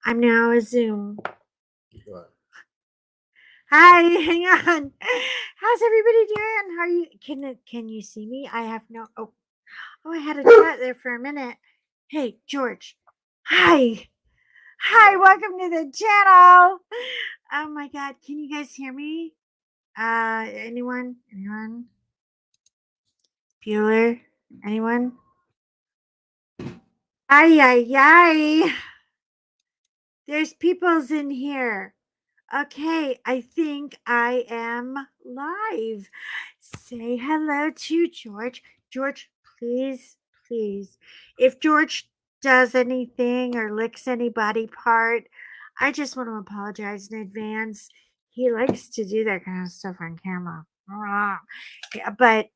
I'm now a Zoom. What? Hi, hang on. How's everybody doing? How are you? Can you see me? I have no. Oh, I had a chat there for a minute. Hey, George. Hi. Hi. What? Welcome to the channel. Oh my God. Can you guys hear me? Anyone? Anyone? Bueller? Anyone? Ay, ay, ay. There's peoples in here. Okay, I think I am live. Say hello to George. George, please, please. If George does anything or licks any body part, I just want to apologize in advance. He likes to do that kind of stuff on camera. Yeah, but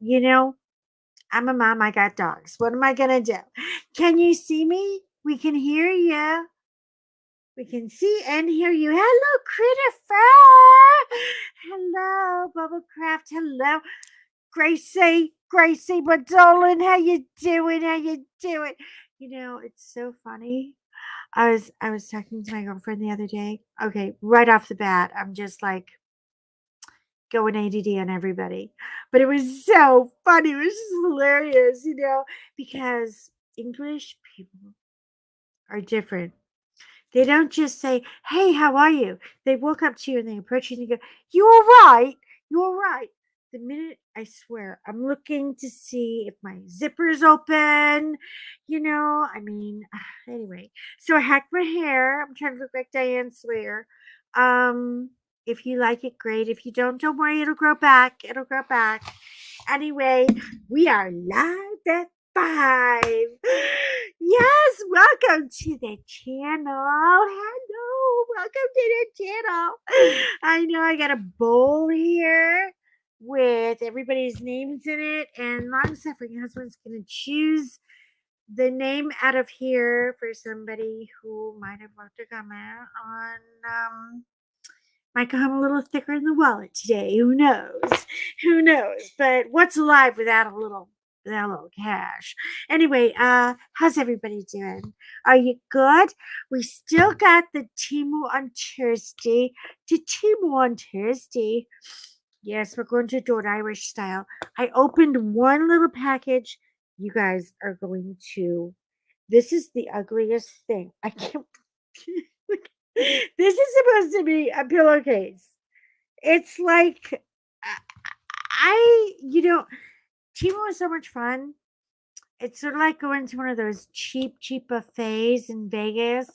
I'm a mom. I got dogs. What am I going to do? Can you see me? We can hear you. We can see and hear you. Hello, Christopher. Hello, Bubblecraft. Hello, Gracie, but darling, how you doing? How you doing? It's so funny. I was talking to my girlfriend the other day. Okay, right off the bat, I'm just like going ADD on everybody. But it was so funny. It was just hilarious, because English people are different. They don't just say, "Hey, how are you?" They walk up to you and they approach you and they go, "You all right? You all right?" The minute I swear, I'm looking to see if my zipper's open. Anyway. So I hacked my hair. I'm trying to look like Diane Sawyer. Um, if you like it, great. If you don't worry, it'll grow back. It'll grow back. Anyway, we are live at 5. Yes, welcome to the channel. Hello, welcome to the channel. I know I got a bowl here with everybody's names in it, and long suffering husband's going to choose the name out of here for somebody who might have left a comment on might come a little thicker in the wallet today. Who knows? Who knows? But what's life without a little cash? Anyway, how's everybody doing? Are you good? We still got the Timu on Thursday. The Timu on Thursday. Yes, we're going to do it Irish style. I opened one little package. You guys are going to. This is the ugliest thing. I can't. This is supposed to be a pillowcase. It's like Timo was so much fun. It's sort of like going to one of those cheap buffets in Vegas,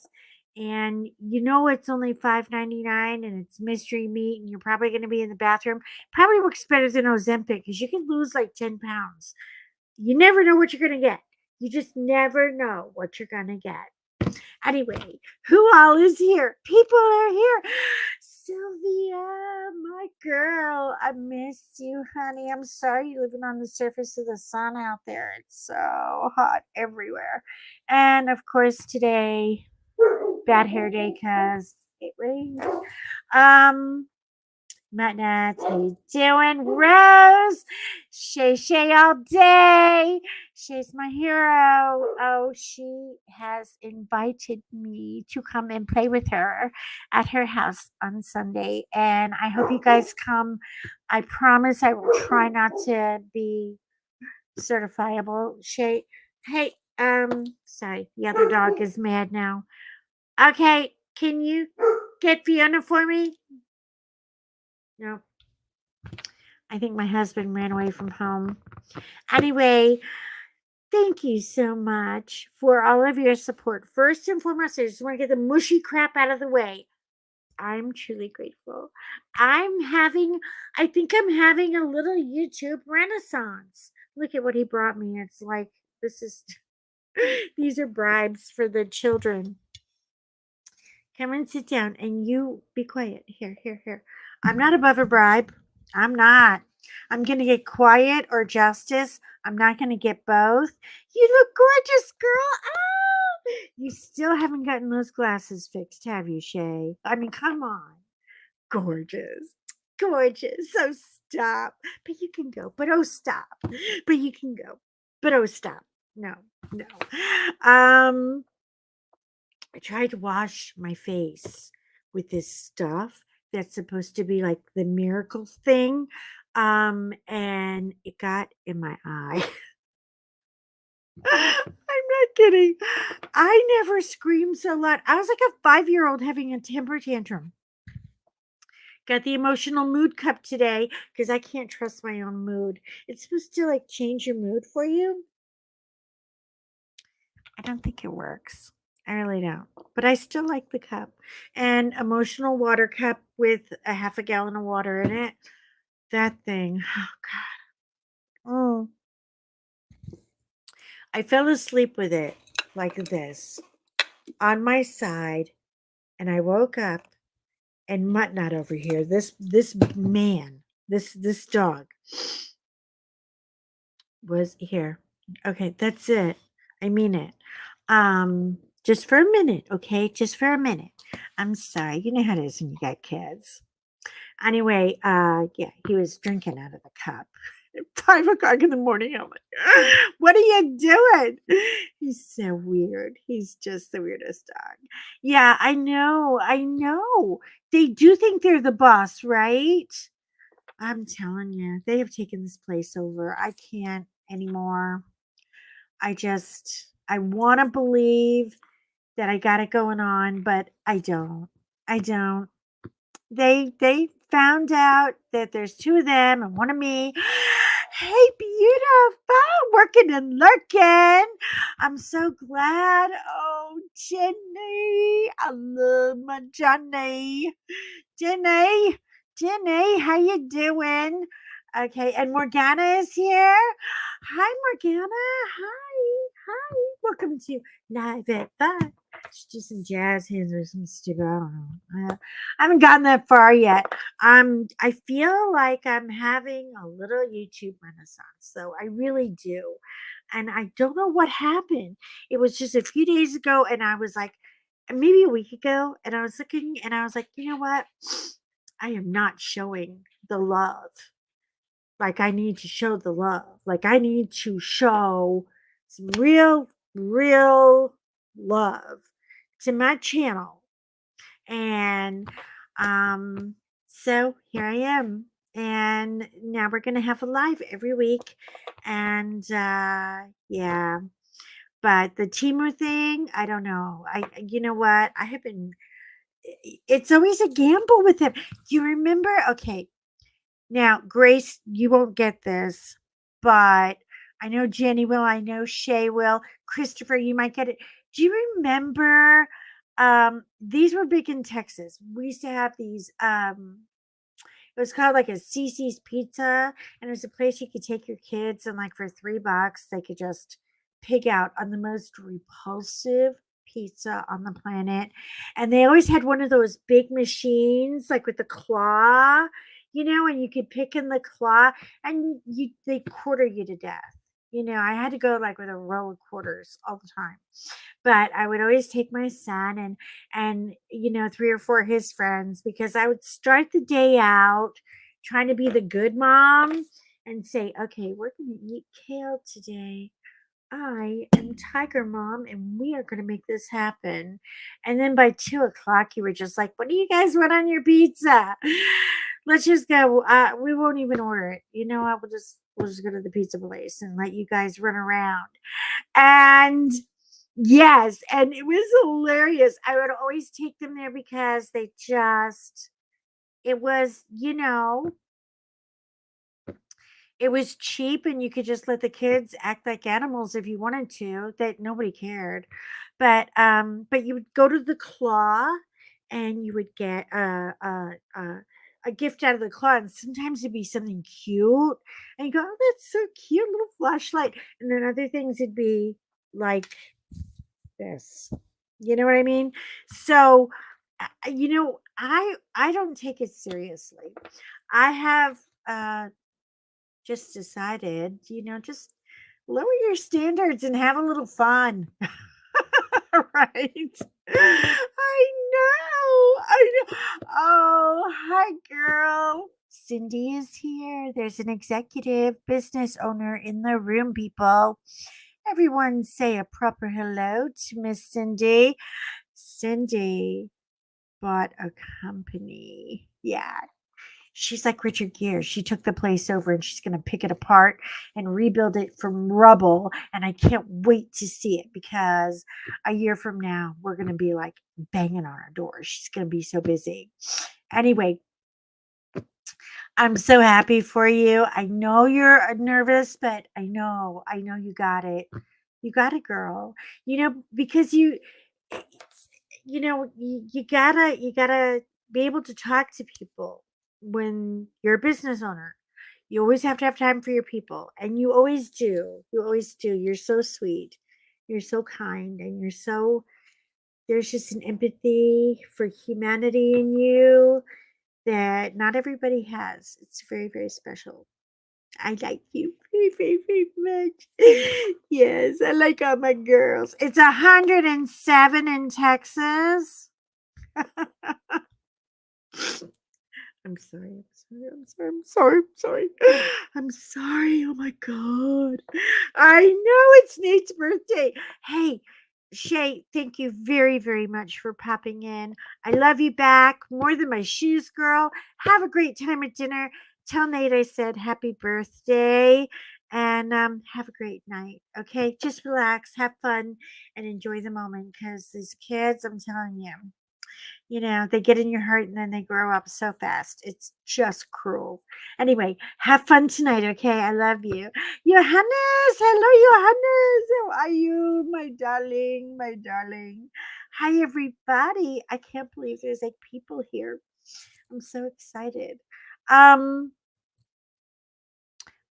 and it's only $5.99, and it's mystery meat, and you're probably going to be in the bathroom. Probably works better than Ozempic because you can lose like 10 pounds. You never know what you're going to get. You just never know what you're going to get. Anyway, who all is here? People are here. Sylvia, my girl, I miss you, honey. I'm sorry you're living on the surface of the sun out there. It's so hot everywhere. And of course, today, bad hair day because it rained. Um, Matt Nats, how you doing? Rose, Shay all day. Shay's my hero. Oh, she has invited me to come and play with her at her house on Sunday. And I hope you guys come. I promise I will try not to be certifiable. Shay, hey, sorry, the other dog is mad now. Okay, can you get Fiona for me? No. I think my husband ran away from home. Anyway, thank you so much for all of your support. First and foremost, I just want to get the mushy crap out of the way. I'm truly grateful. I think I'm having a little YouTube renaissance. Look at what he brought me. It's like, this is, these are bribes for the children. Come and sit down and you be quiet. Here. I'm not above a bribe. I'm not. I'm going to get quiet or justice. I'm not going to get both. You look gorgeous, girl. Oh, you still haven't gotten those glasses fixed, have you, Shay? I mean, come on. Gorgeous. Gorgeous. So stop. But you can go. But oh, stop. But you can go. But oh, stop. No. Um, I tried to wash my face with this stuff that's supposed to be like the miracle thing. And it got in my eye. I'm not kidding. I never screamed so loud. I was like a 5-year-old having a temper tantrum. Got the emotional mood cup today because I can't trust my own mood. It's supposed to like change your mood for you. I don't think it works. I really don't. But I still like the cup. And emotional water cup with a half a gallon of water in it. That thing. Oh God. Oh. I fell asleep with it like this on my side, and I woke up, and Muttnut over here, this man, this dog was here. Okay, that's it. I mean it. Just for a minute, okay? Just for a minute. I'm sorry. You know how it is when you got kids. Anyway, yeah, he was drinking out of the cup. At 5 o'clock in the morning. I'm like, what are you doing? He's so weird. He's just the weirdest dog. Yeah, I know. I know. They do think they're the boss, right? I'm telling you, they have taken this place over. I can't anymore. I want to believe that I got it going on, but I don't. I don't. They found out that there's two of them and one of me. Hey, beautiful, working and lurking. I'm so glad. Oh, Jenny, I love my Johnny. Jenny, Jenny, how you doing? Okay, and Morgana is here. Hi, Morgana. Hi. Welcome to Live at 5. Let's do some jazz hands or some stupid. I don't know. I haven't gotten that far yet. I feel like I'm having a little YouTube renaissance. So I really do. And I don't know what happened. It was just a few days ago, and I was like, maybe a week ago, and I was looking and I was like, you know what? I am not showing the love. Like I need to show the love. Like I need to show some real love to my channel. And so here I am. And now we're gonna have a live every week. And yeah. But the teamer thing, I don't know. I you know what? I have been it's always a gamble with him. Do you remember? Okay, now, Grace, you won't get this, but I know Jenny will. I know Shay will. Christopher, you might get it. Do you remember? These were big in Texas. We used to have these. It was called like a Cece's Pizza, and it was a place you could take your kids, and like for $3, they could just pig out on the most repulsive pizza on the planet. And they always had one of those big machines, like with the claw, and you could pick in the claw, and they quarter you to death. I had to go like with a roll of quarters all the time. But I would always take my son and 3 or 4 of his friends because I would start the day out trying to be the good mom and say, "Okay, we're going to eat kale today. I am Tiger Mom, and we are going to make this happen." And then by 2 o'clock, you were just like, "What do you guys want on your pizza? Let's just go. We won't even order it. You know what? We'll just go to the pizza place and let you guys run around." And yes, and it was hilarious. I would always take them there because it was, it was cheap and you could just let the kids act like animals if you wanted to, that nobody cared. But you would go to the claw and you would get a gift out of the claw, and sometimes it'd be something cute. And you go, "Oh, that's so cute, little flashlight." And then other things it'd be like this. You know what I mean? So, I don't take it seriously. I have just decided, just lower your standards and have a little fun. Right? I know. Oh, hi, girl. Cindy is here. There's an executive business owner in the room, people. Everyone say a proper hello to Miss Cindy. Cindy bought a company. Yeah. She's like Richard Gere. She took the place over and she's going to pick it apart and rebuild it from rubble. And I can't wait to see it because a year from now, we're going to be like banging on our doors. She's going to be so busy. Anyway, I'm so happy for you. I know you're nervous, but I know you got it. You got it, girl. Because you gotta be able to talk to people when you're a business owner. You always have to have time for your people, and you always do. You always do. You're so sweet. You're so kind, and there's just an empathy for humanity in you that not everybody has. It's very, very special. I like you very, very, very much. Yes, I like all my girls. It's 107 in Texas. I'm sorry. I'm sorry. I'm sorry. I'm sorry. I'm sorry. Oh my God. I know it's Nate's birthday. Hey, Shay, thank you very, very much for popping in. I love you back more than my shoes, girl. Have a great time at dinner. Tell Nate I said happy birthday and have a great night. Okay, just relax, have fun, and enjoy the moment because these kids, I'm telling you. They get in your heart and then they grow up so fast. It's just cruel. Anyway, have fun tonight, okay? I love you. Johannes, hello, Johannes. How are you, my darling, my darling? Hi, everybody. I can't believe there's like people here. I'm so excited. Um,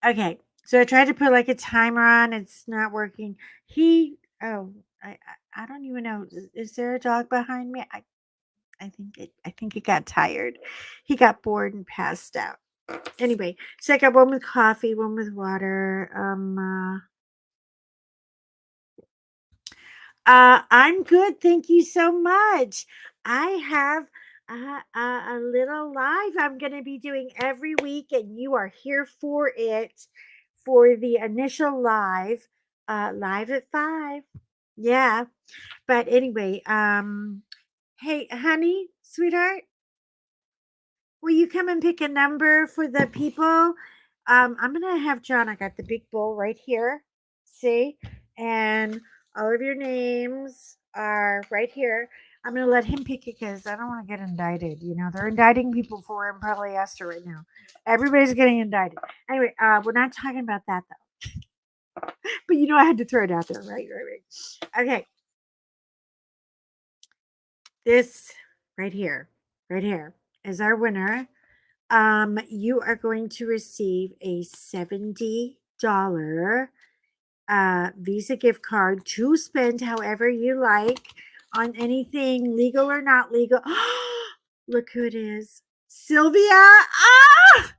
okay. So I tried to put like a timer on. It's not working. I don't even know. Is there a dog behind me? I think it got tired. He got bored and passed out. Anyway, so I got one with coffee, one with water. I'm good. Thank you so much. I have a little live I'm going to be doing every week, and you are here for it for the initial live, live at 5. Yeah. But anyway, hey, honey, sweetheart, will you come and pick a number for the people? I'm gonna have John. I got the big bowl right here. See, and all of your names are right here. I'm gonna let him pick it because I don't want to get indicted. They're indicting people for improperly Esther right now. Everybody's getting indicted. Anyway, we're not talking about that though. But I had to throw it out there. Right. Okay, this right here is our winner. You are going to receive a $70 Visa gift card to spend however you like on anything legal or not legal. Look who it is. Sylvia. Ah!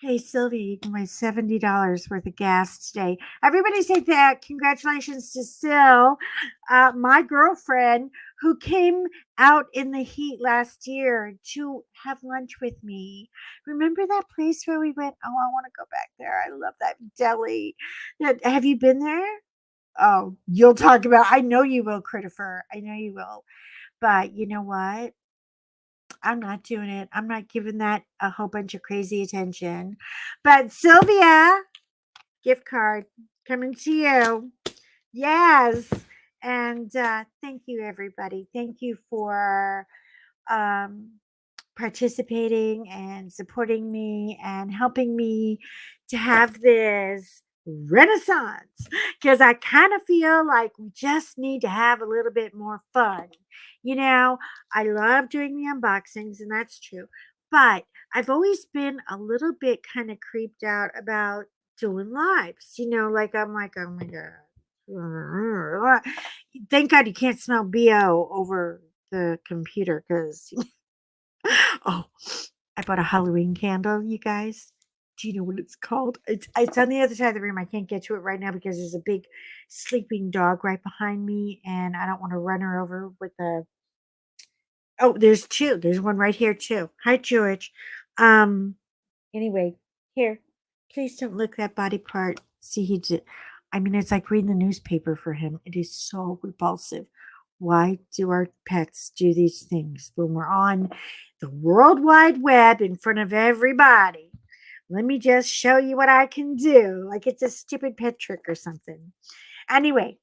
Hey, Sylvia, you can buy $70 worth of gas today. Everybody say that. Congratulations to Sil, my girlfriend, who came out in the heat last year to have lunch with me. Remember that place where we went? Oh, I want to go back there. I love that deli. Have you been there? Oh, you'll talk about. I know you will, Christopher. I know you will. But you know what? I'm not doing it. I'm not giving that a whole bunch of crazy attention. But Sylvia, gift card coming to you. Yes. And thank you, everybody. Thank you for um, participating and supporting me and helping me to have this renaissance because I kind of feel like we just need to have a little bit more fun. I love doing the unboxings, and that's true. But I've always been a little bit kind of creeped out about doing lives. Like I'm like, oh my God. Thank God you can't smell BO over the computer because oh, I bought a Halloween candle, you guys. Do you know what it's called? It's on the other side of the room. I can't get to it right now because there's a big sleeping dog right behind me, and I don't want to run her over with the. Oh, there's two. There's one right here too. Hi, George. Um. Anyway, here. Please don't lick that body part. See, he did. I mean, it's like reading the newspaper for him. It is so repulsive. Why do our pets do these things when we're on the World Wide Web in front of everybody? Let me just show you what I can do. Like it's a stupid pet trick or something. Anyway,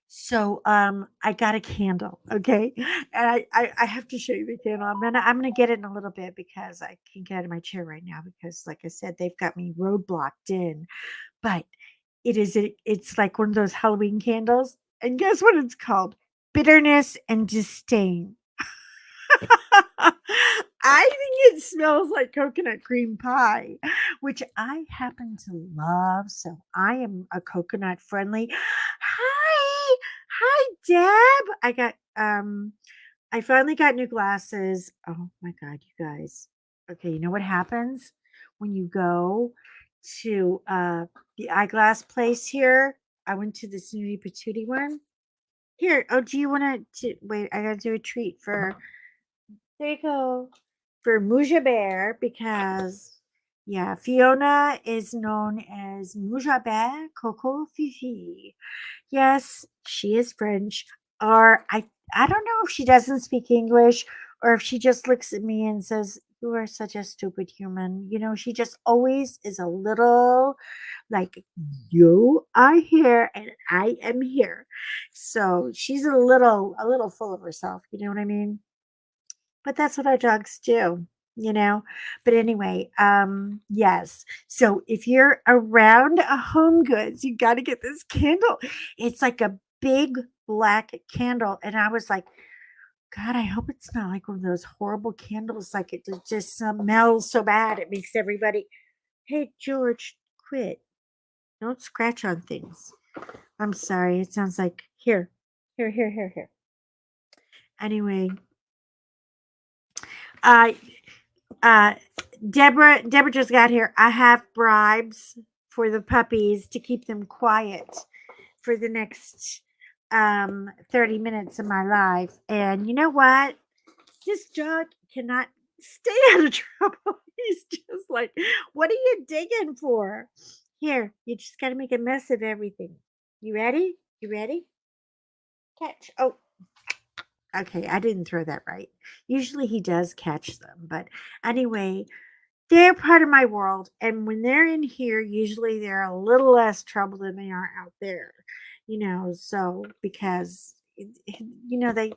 so I got a candle, okay? And I have to show you the candle. I'm gonna get it in a little bit because I can't get out of my chair right now because like I said, they've got me roadblocked in. But it's like one of those Halloween candles. And guess what it's called? Bitterness and disdain. I think it smells like coconut cream pie, which I happen to love. So I am a coconut friendly. Hi, hi, Deb. I finally got new glasses. Oh my god, you guys. Okay, you know what happens when you go to the eyeglass place here? I went to the Snooty Patootie one. Here, oh, do you want to wait? I gotta do a treat for there you go. For Muja Bear, because yeah, Fiona is known as Muja Bear Coco Fifi. Yes, she is French. Or I don't know if she doesn't speak English or if she just looks at me and says, "You are such a stupid human." You know, she just always is a little like, "You are here and I am here." So she's a little full of herself. You know what I mean? But that's what our dogs do, you know? But anyway, yes. So if you're around a Home Goods, you got to get this candle. It's like a big black candle. And I was like, God, I hope it's not like one of those horrible candles. Like it just smells so bad. It makes everybody, hey, George, quit. Don't scratch on things. I'm sorry. It sounds like here. Anyway, uh, Uh, Deborah just got here. I have bribes for the puppies to keep them quiet for the next 30 minutes of my life. And you know what? This dog cannot stay out of trouble. He's just like, what are you digging for? Here, you just got to make a mess of everything. You ready? You ready? Catch. Oh, okay. I didn't throw that right. Usually he does catch them. But anyway, they're part of my world, and when they're in here, usually they're a little less trouble than they are out there, so because they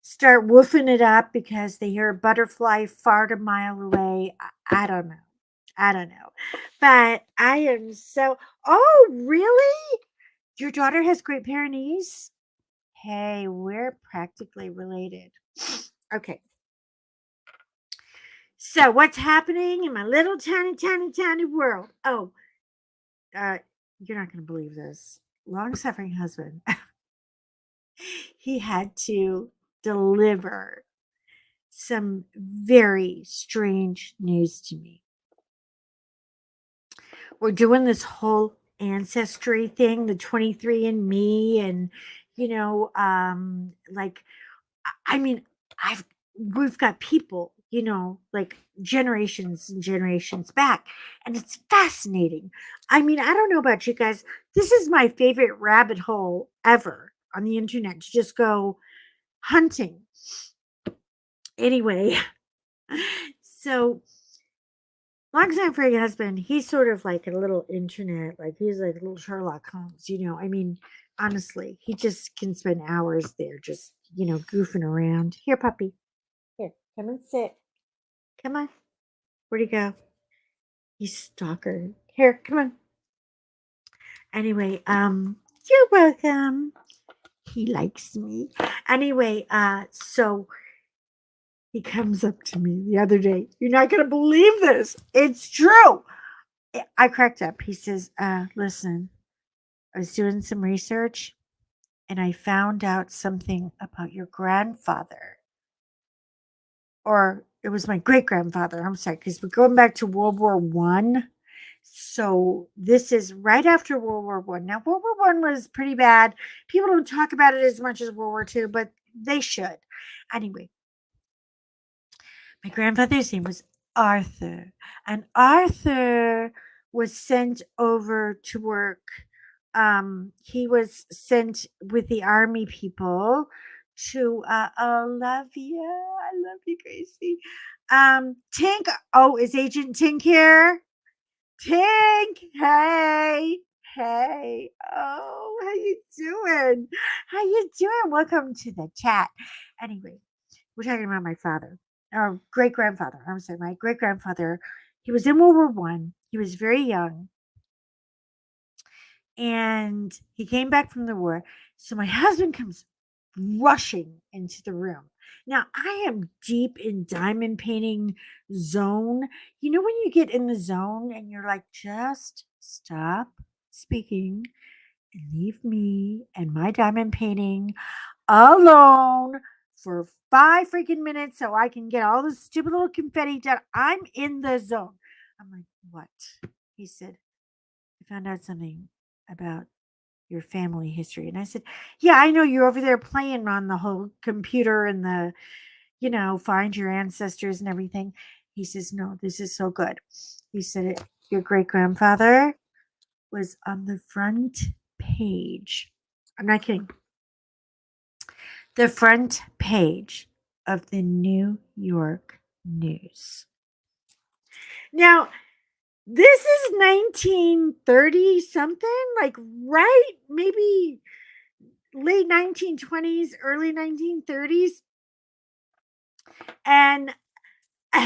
start woofing it up because they hear a butterfly fart a mile away. I don't know. I don't know. But I am so oh, really? Your daughter has Great Pyrenees? Hey, we're practically related. Okay. So what's happening in my little tiny, tiny, tiny world? Oh, uh, you're not going to believe this. Long suffering husband, he had to deliver some very strange news to me. We're doing this whole ancestry thing, the 23andMe, and like I mean, I've we've got people, like generations and generations back, and it's fascinating. I mean, I don't know about you guys. This is my favorite rabbit hole ever on the internet to just go hunting. Anyway, so long time for your husband, he's sort of like a little internet, like he's like a little Sherlock Holmes. I mean, honestly, he just can spend hours there just, goofing around. Here, puppy. Here, come and sit. Come on. Where'd he go? He's stalker. Here, come on. Anyway, you're welcome. He likes me. Anyway, so he comes up to me the other day. You're not gonna believe this. It's true. I cracked up. He says, listen, I was doing some research and I found out something about your grandfather. Or it was my great grandfather. I'm sorry, because we're going back to World War One. So this is right after World War One. Now, World War One was pretty bad. People don't talk about it as much as World War Two, but they should. Anyway, my grandfather's name was Arthur, and Arthur was sent over to work. He was sent with the army people to oh, love you. I love you, Gracie. Tink, oh, is Agent Tink here? Tink, hey, hey. Oh, how you doing? How you doing? Welcome to the chat. Anyway, we're talking about my father, our great grandfather. I'm sorry, my great grandfather. He was in World War One. He was very young, and he came back from the war. So my husband comes rushing into the room. Now I am deep in diamond painting zone. You know when you get in the zone and you're like, just stop speaking and leave me and my diamond painting alone for 5 freaking minutes so I can get all this stupid little confetti done. I'm in the zone. I'm like, what? He said, I found out something about your family history. And I said, yeah, I know you're over there playing on the whole computer and the, find your ancestors and everything. He says, no, this is so good. He said, your great grandfather was on the front page. I'm not kidding. The front page of the New York News. Now, this is 1930 something, like right, maybe late 1920s, early 1930s. And there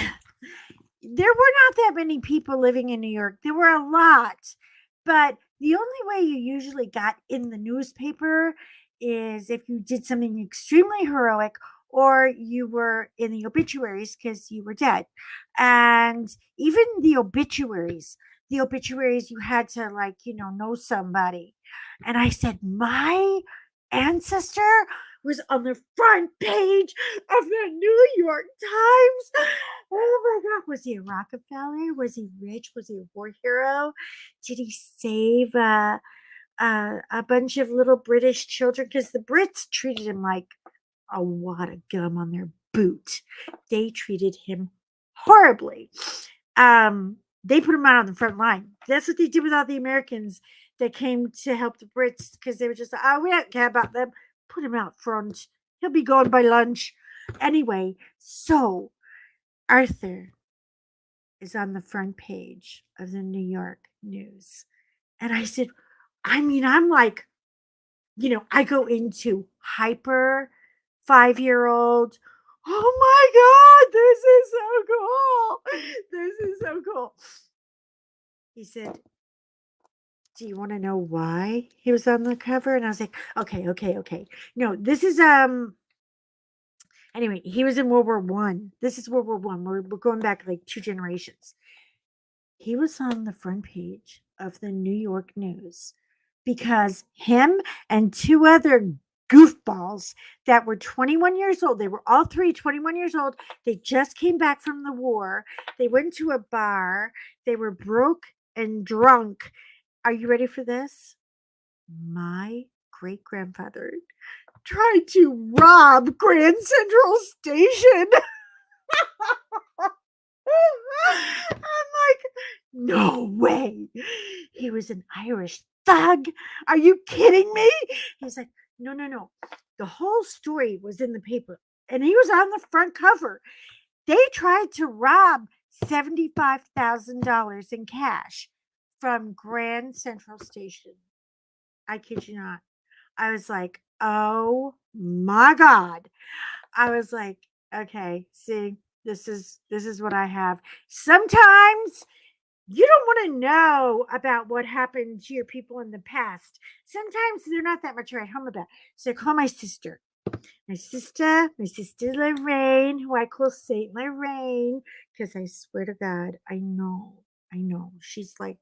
were not that many people living in New York. There were a lot. But the only way you usually got in the newspaper is if you did something extremely heroic or you were in the obituaries because you were dead. And even the obituaries, you had to, like, know somebody. And I said, my ancestor was on the front page of the New York Times. Oh my God. Was he a Rockefeller? Was he rich? Was he a war hero? Did he save a bunch of little British children? Because the Brits treated him like a wad of gum on their boot. They treated him horribly. They put him out on the front line. That's what they did with all the Americans that came to help the Brits, because they were just like, oh, we don't care about them. Put him out front. He'll be gone by lunch. Anyway, so Arthur is on the front page of the New York News. And I said, I'm like, I go into hyper 5-year-old. Oh my God, this is so cool. This is so cool. He said, do you want to know why he was on the cover? And I was like, okay. No, this is anyway, he was in World War One. This is World War One. We're going back like 2 generations. He was on the front page of the New York News because him and 2 other goofballs that were 21 years old, they were all 3 21 years old. They just came back from the war. They went to a bar. They were broke and drunk. Are you ready for this? My great grandfather tried to rob Grand Central Station. I'm like, no way. He was an Irish thug. Are you kidding me? He's like, no. The whole story was in the paper and he was on the front cover. They tried to rob $75,000 in cash from Grand Central Station. I kid you not. I was like, oh my God. I was like, okay, see, this is what I have. Sometimes you don't want to know about what happened to your people in the past. Sometimes they're not that much right home about. So I call my sister. My sister Lorraine, who I call Saint Lorraine, because I swear to God, I know. She's like,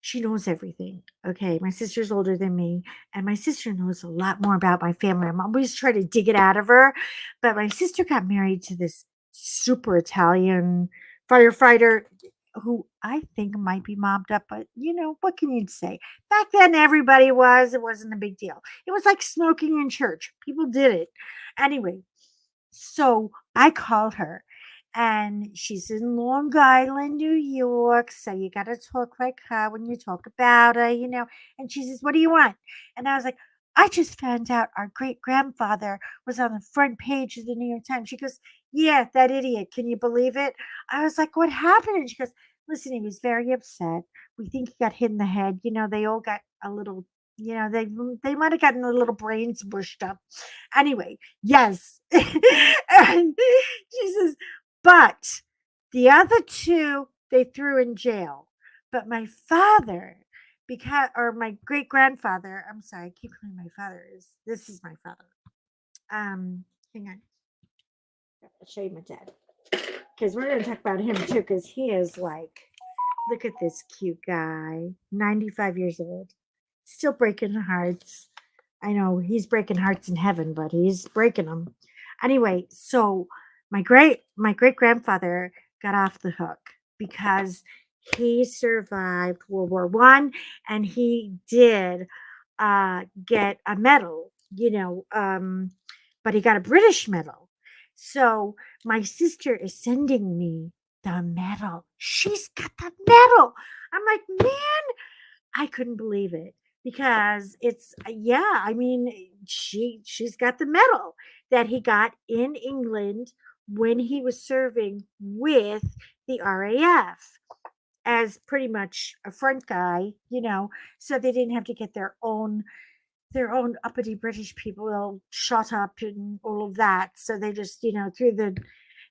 she knows everything. Okay. My sister's older than me, and my sister knows a lot more about my family. I'm always trying to dig it out of her. But my sister got married to this super Italian firefighter who I think might be mobbed up, but what can you say? Back then, everybody was. It wasn't a big deal. It was like smoking in church. People did it. Anyway, so I called her and she's in Long Island, New York. So you got to talk like her when you talk about her. And she says, "What do you want?" And I was like, "I just found out our great grandfather was on the front page of the New York Times." She goes, "Yeah, that idiot. Can you believe it?" I was like, "What happened?" And she goes, "Listen, he was very upset. We think he got hit in the head. They all got a little, they might have gotten a little brains bushed up. Anyway, yes." And she says, "But the other two they threw in jail. But my father, because or my great grandfather, I'm sorry, I keep calling my father is this is my father. Hang on, I'll show you my dad because we're gonna talk about him too because he is like, look at this cute guy, 95 years old, still breaking hearts. I know he's breaking hearts in heaven, but he's breaking them. Anyway, so my great grandfather got off the hook because he survived World War One and he did get a medal, but he got a British medal. So my sister is sending me the medal. She's got the medal. I'm like, man, I couldn't believe it because it's yeah, I mean she's got the medal that he got in England when he was serving with the RAF as pretty much a front guy, so they didn't have to get their own uppity British people all shot up and all of that. So they just, threw the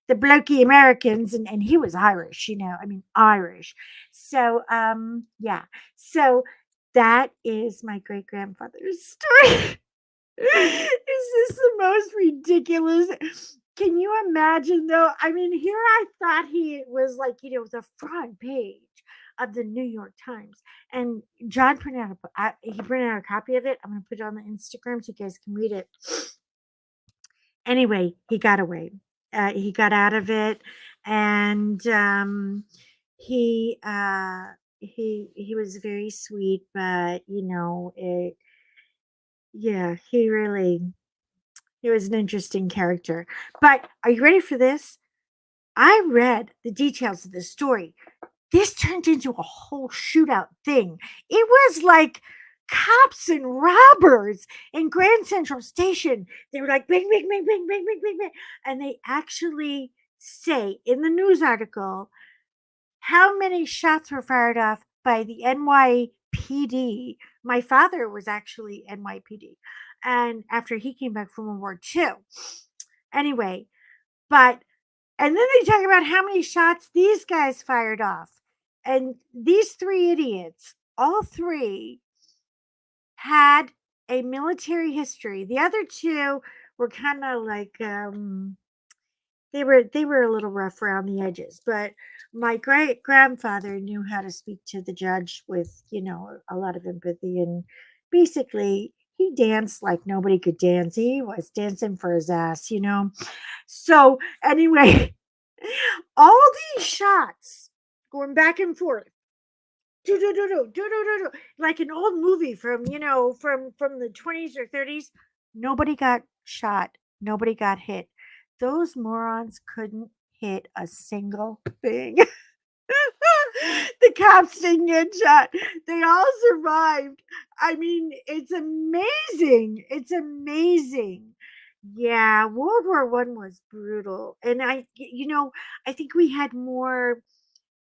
blokey Americans and he was Irish, I mean Irish. So yeah. So that is my great grandfather's story. Is this the most ridiculous? Can you imagine though? I mean, here I thought he was like, the front page of the New York Times. And John he printed out a copy of it. I'm gonna put it on the Instagram so you guys can read it. Anyway, he got away. He got out of it, and he he was very sweet, but yeah, he was an interesting character. But are you ready for this? I read the details of this story. This turned into a whole shootout thing. It was like cops and robbers in Grand Central Station. They were like bang, bang, bang, bang, bang, bang, bang, bang. And they actually say in the news article how many shots were fired off by the NYPD. My father was actually NYPD. And after he came back from World War II. Anyway, but and then they talk about how many shots these guys fired off. And these three idiots, all three, had a military history. The other two were kind of like they were a little rough around the edges, but my great grandfather knew how to speak to the judge with, a lot of empathy and basically he danced like nobody could dance. He was dancing for his ass. So anyway, all these shots going back and forth, do do do do do do do, like an old movie from from the 20s or 30s. Nobody got shot. Nobody got hit. Those morons couldn't hit a single thing. The cops didn't get shot. They all survived. I mean, it's amazing. It's amazing. Yeah, World War One was brutal, and I think we had more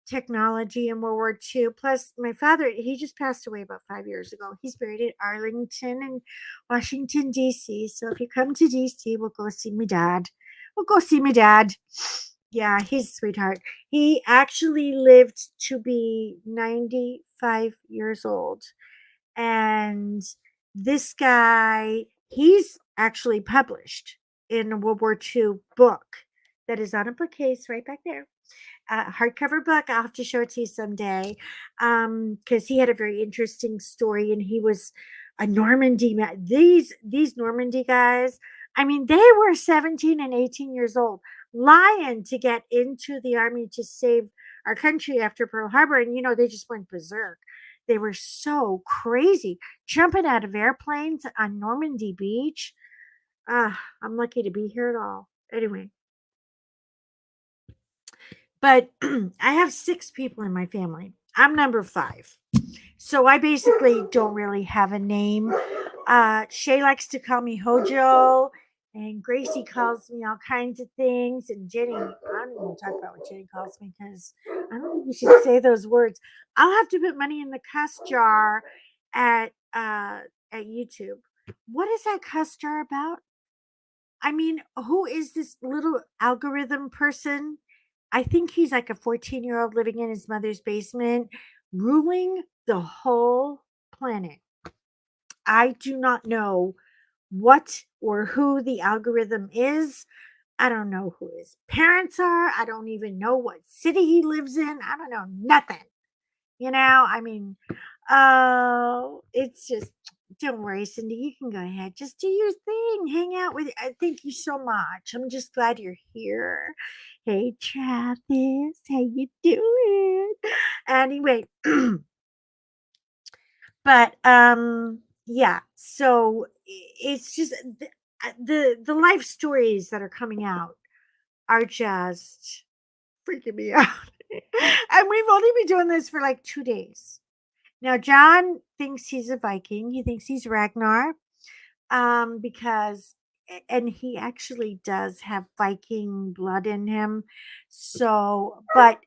technology in World War II. Plus, my father, he just passed away about 5 years ago. He's buried in Arlington in Washington, D.C. So if you come to D.C., we'll go see my dad. We'll go see my dad. Yeah, he's a sweetheart. He actually lived to be 95 years old. And this guy, he's actually published in a World War II book that is on a bookcase right back there, hardcover book. I'll have to show it to you someday, because he had a very interesting story, and he was a Normandy man. These Normandy guys, I mean, they were 17 and 18 years old, lying to get into the army to save our country after Pearl Harbor, and they just went berserk. They were so crazy, jumping out of airplanes on Normandy Beach. I'm lucky to be here at all. Anyway, But I have 6 people in my family. I'm number 5. So I basically don't really have a name. Shay likes to call me Hojo, and Gracie calls me all kinds of things. And Jenny, I don't even talk about what Jenny calls me because I don't think you should say those words. I'll have to put money in the cuss jar at YouTube. What is that cuss jar about? I mean, who is this little algorithm person? I think he's like a 14-year-old living in his mother's basement, ruling the whole planet. I do not know what or who the algorithm is. I don't know who his parents are. I don't even know what city he lives in. I don't know nothing. I mean, oh, it's just, don't worry, Cindy. You can go ahead. Just do your thing. Hang out with. Thank you so much. I'm just glad you're here. Hey, Travis, how you doing? Anyway, but yeah. So it's just the life stories that are coming out are just freaking me out. And we've only been doing this for like 2 days. Now, John thinks he's a Viking. He thinks he's Ragnar, because, and he actually does have Viking blood in him. So, but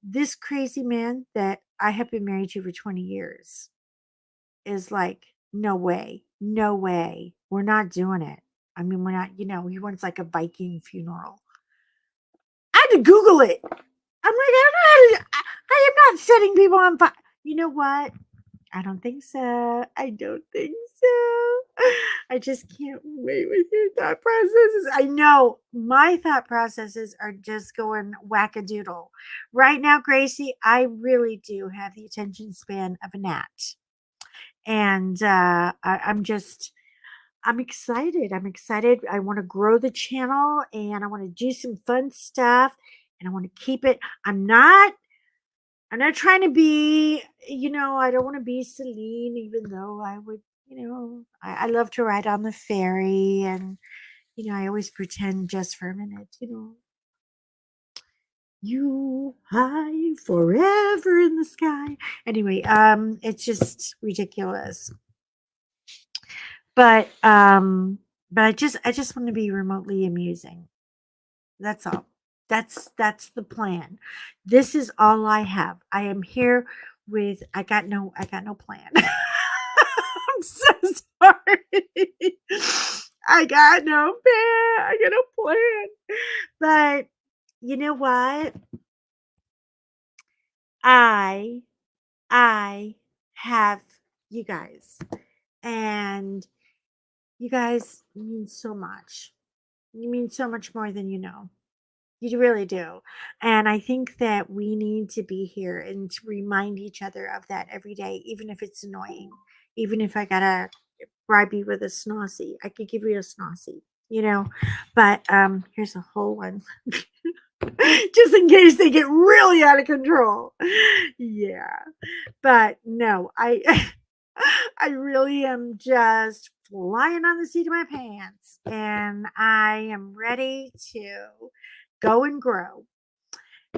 this crazy man that I have been married to for 20 years is like, no way, no way. We're not doing it. I mean, we're not, he wants like a Viking funeral. I had to Google it. I'm like, I don't know how to, I am not setting people on fire. You know what? I don't think so. I don't think so. I just can't wait with your thought processes. I know my thought processes are just going wackadoodle. Right now, Gracie, I really do have the attention span of a gnat. And I'm excited. I'm excited. I want to grow the channel and I want to do some fun stuff and I want to keep it. I'm not trying to be, I don't want to be Celine, even though I would, I love to ride on the ferry and, I always pretend just for a minute, you high forever in the sky. Anyway, it's just ridiculous. But I just want to be remotely amusing. That's all. That's the plan. This is all I have. I am here with I got no plan. I'm so sorry. I got no plan. I got no plan. But you know what? I I have you guys. And you guys mean so much. You mean so much more than you know. You really do. And I think that we need to be here and to remind each other of that every day, even if it's annoying. Even if I gotta bribe you with a snossy, I could give you a snossy, you know. But here's a whole one. Just in case they get really out of control. Yeah. But no, I I really am just flying on the seat of my pants and I am ready to go and grow.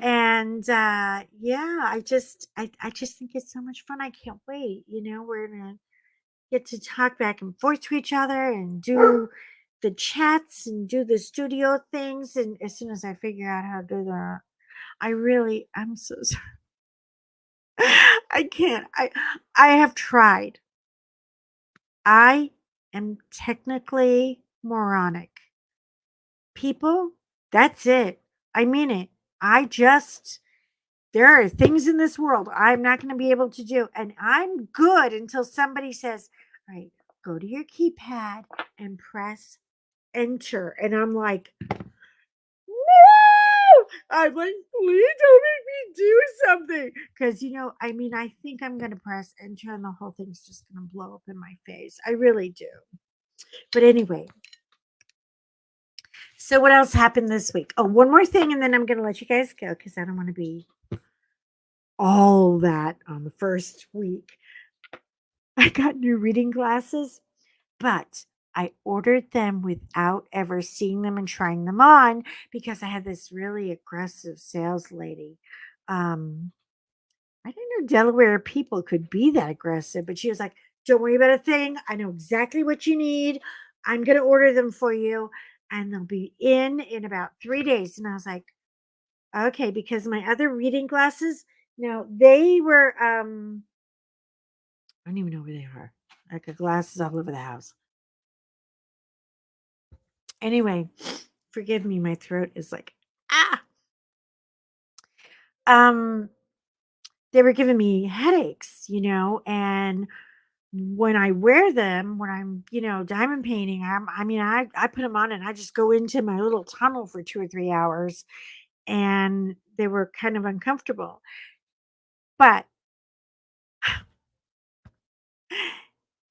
And yeah, I just think it's so much fun. I can't wait. We're gonna get to talk back and forth to each other and do the chats and do the studio things. And as soon as I figure out how to do that, I'm so sorry. I can't. I have tried. I am technically moronic. People, that's it. I mean it. I just there are things in this world I'm not going to be able to do. And I'm good until somebody says, all right, go to your keypad and press enter. And I'm like, no! I'm like, please don't make me do something. Because, I think I'm going to press enter and the whole thing's just going to blow up in my face. I really do. But anyway, so what else happened this week? Oh, one more thing, and then I'm going to let you guys go because I don't want to be all that on the first week. I got new reading glasses, but I ordered them without ever seeing them and trying them on because I had this really aggressive sales lady. Um, I didn't know Delaware people could be that aggressive, but she was like, "Don't worry about a thing. I know exactly what you need. I'm going to order them for you, and they'll be in about 3 days." And I was like, "Okay," because my other reading glasses, no, they were. I don't even know where they are. I got glasses all over the house. Anyway, forgive me. My throat is like ah. Um, they were giving me headaches, and when I wear them, when I'm, diamond painting, I put them on and I just go into my little tunnel for 2 or 3 hours, and they were kind of uncomfortable. But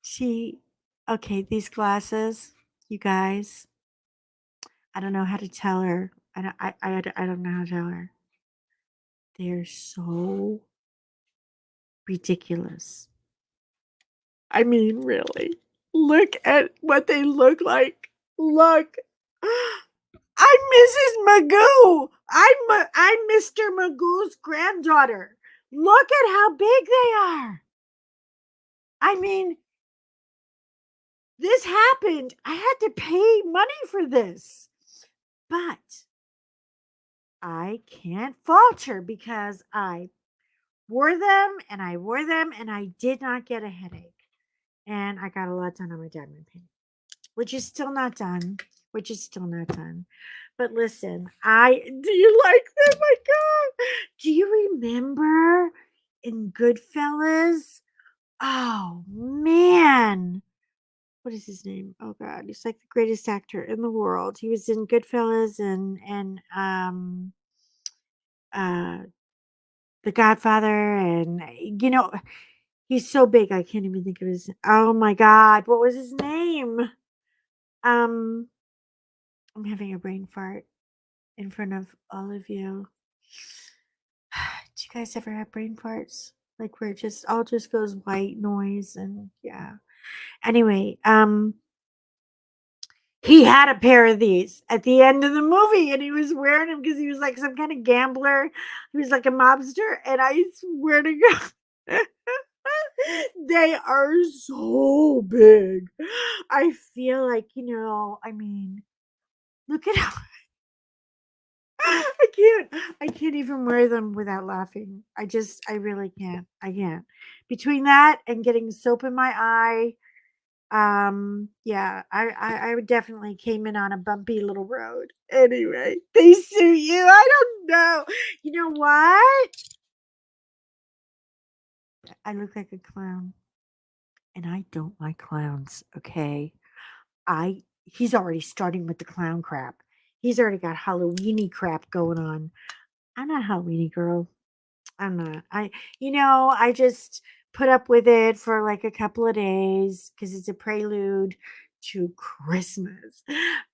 she, okay, these glasses, you guys, I don't know how to tell her. I don't know how to tell her. They're so ridiculous. I mean, really. Look at what they look like. Look. I'm Mrs. Magoo. I'm Mr. Magoo's granddaughter. Look at how big they are. I mean, this happened. I had to pay money for this. But I can't falter because I wore them and I wore them and I did not get a headache. And I got a lot done on my diamond paint, which is still not done, which is still not done. But listen, do you like them? My God. Do you remember in Goodfellas? Oh man. What is his name? Oh God, he's like the greatest actor in the world. He was in Goodfellas and uh The Godfather, and he's so big I can't even think of his. Oh my God, what was his name? Um I'm having a brain fart in front of all of you. Do you guys ever have brain farts? Like where it just all just goes white noise and yeah. Anyway, he had a pair of these at the end of the movie and he was wearing them because he was like some kind of gambler. He was like a mobster, and I swear to God. They are so big. I feel like, I mean, look at how I can't even wear them without laughing. I really can't. I can't. Between that and getting soap in my eye, yeah, I would definitely came in on a bumpy little road. Anyway, they suit you. I don't know. You know what? I look like a clown, and I don't like clowns, okay? I He's already starting with the clown crap. He's already got Halloweeny crap going on. I'm not a Halloweeny girl. I'm not. I just put up with it for like a couple of days because it's a prelude to Christmas.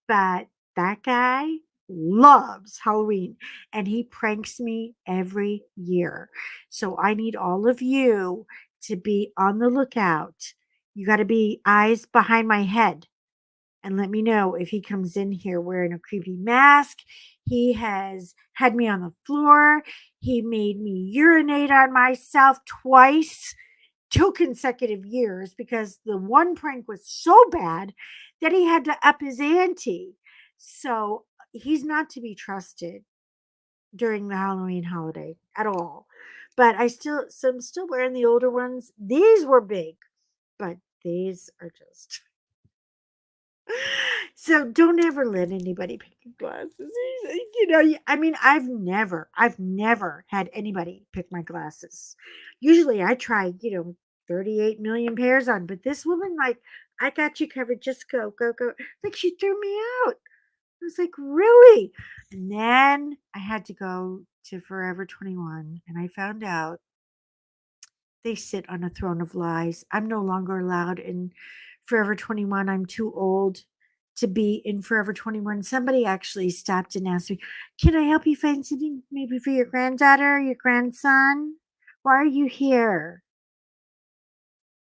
But that guy loves Halloween and he pranks me every year. So I need all of you to be on the lookout. You got to be eyes behind my head and let me know if he comes in here wearing a creepy mask. He has had me on the floor. He made me urinate on myself twice, 2 consecutive years, because the one prank was so bad that he had to up his ante. So he's not to be trusted during the Halloween holiday at all. But I'm still wearing the older ones. These were big, but these are just so don't ever let anybody pick your glasses. I mean, I've never had anybody pick my glasses. Usually I try, 38 million pairs on, but this woman, like, I got you covered. Just go, go, go. Like, she threw me out. I was like, really? And then I had to go to Forever 21 and I found out they sit on a throne of lies. I'm no longer allowed in Forever 21. I'm too old to be in Forever 21. Somebody actually stopped and asked me, "Can I help you find something maybe for your granddaughter, your grandson? Why are you here?"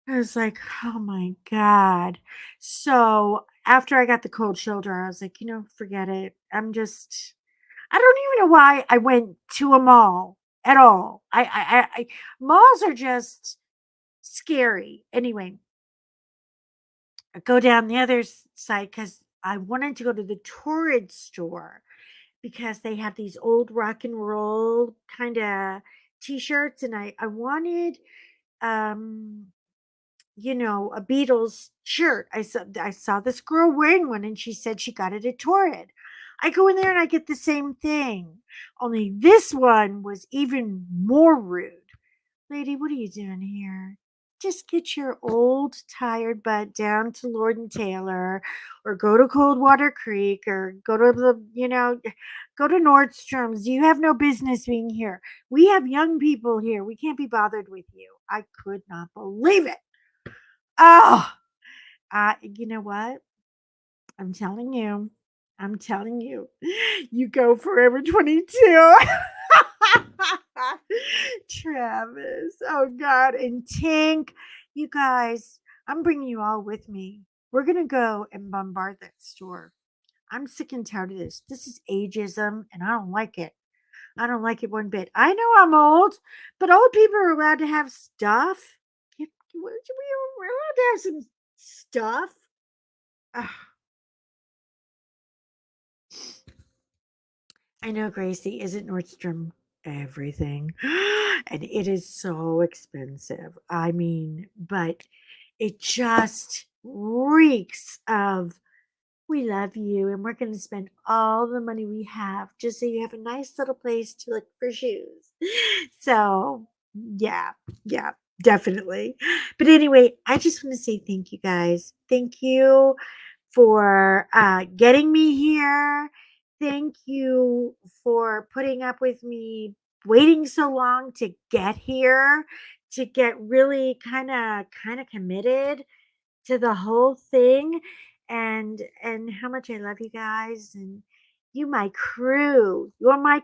I was like, oh my God. So after I got the cold shoulder, I was like, forget it. I don't even know why I went to a mall at all. Malls are just scary. Anyway, I go down the other side because I wanted to go to the Torrid store because they have these old rock and roll kind of t-shirts, and I wanted um a Beatles shirt. I saw this girl wearing one, and she said she got it at Torrid. I go in there and I get the same thing. Only this one was even more rude. Lady, what are you doing here? Just get your old tired butt down to Lord and Taylor, or go to Coldwater Creek, or go to Nordstrom's. You have no business being here. We have young people here. We can't be bothered with you. I could not believe it. Oh, you know what? I'm telling you. I'm telling you. You go Forever 22. Travis. Oh God. And Tink. You guys, I'm bringing you all with me. We're going to go and bombard that store. I'm sick and tired of this. This is ageism, and I don't like it. I don't like it one bit. I know I'm old, but old people are allowed to have stuff. We're allowed to have some stuff. Ugh. I know, Gracie, isn't Nordstrom everything? And it is so expensive. I mean, but it just reeks of, we love you, and we're going to spend all the money we have just so you have a nice little place to look for shoes. So, yeah, yeah, definitely. But anyway, I just want to say thank you guys. Thank you for getting me here. Thank you for putting up with me waiting so long to get here, to get really kind of committed to the whole thing, and how much I love you guys, and you my crew. You're my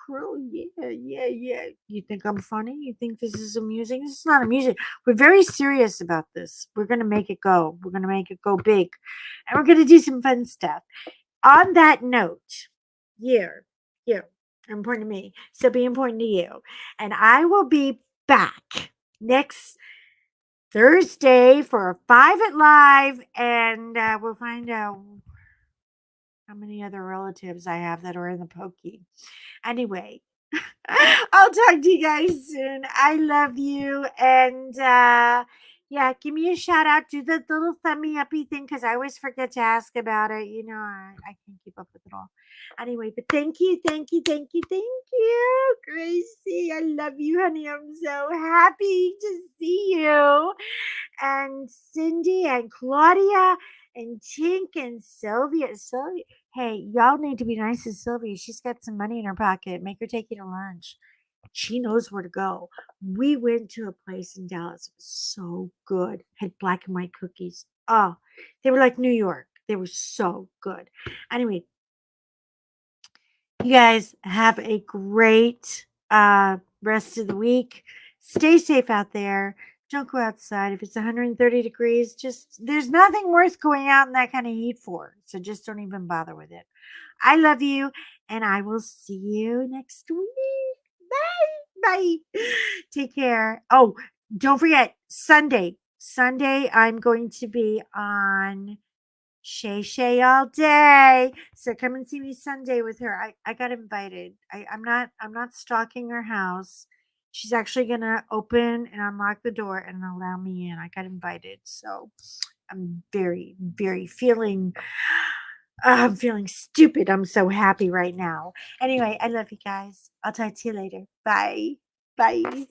crew. Yeah, yeah, yeah. You think I'm funny? You think this is amusing? This is not amusing. We're very serious about this. We're gonna make it go. We're gonna make it go big. And we're gonna do some fun stuff. On that note, you are important to me. So be important to you. And I will be back next Thursday for a 5 at Live, and we'll find out how many other relatives I have that are in the pokey. Anyway, I'll talk to you guys soon. I love you. And yeah, give me a shout out. Do the little thummy uppy thing because I always forget to ask about it. I can't keep up with it all. Anyway, but thank you, thank you, thank you, thank you, Gracie. I love you, honey. I'm so happy to see you, and Cindy and Claudia and Tink and Sylvia. Sylvia, hey, y'all need to be nice to Sylvia. She's got some money in her pocket. Make her take you to lunch. She knows where to go. We went to a place in Dallas. It was so good. Had black and white cookies. Oh, they were like New York. They were so good. Anyway, you guys have a great rest of the week. Stay safe out there. Don't go outside. If it's 130 degrees, just there's nothing worth going out in that kind of heat for. So just don't even bother with it. I love you, and I will see you next week. Bye. Bye. Take care. Oh, don't forget Sunday. Sunday, I'm going to be on Shay Shay all day. So come and see me Sunday with her. I got invited. I'm not stalking her house. She's actually gonna open and unlock the door and allow me in. I got invited. So I'm very, very I'm feeling stupid. I'm so happy right now. Anyway, I love you guys. I'll talk to you later. Bye. Bye.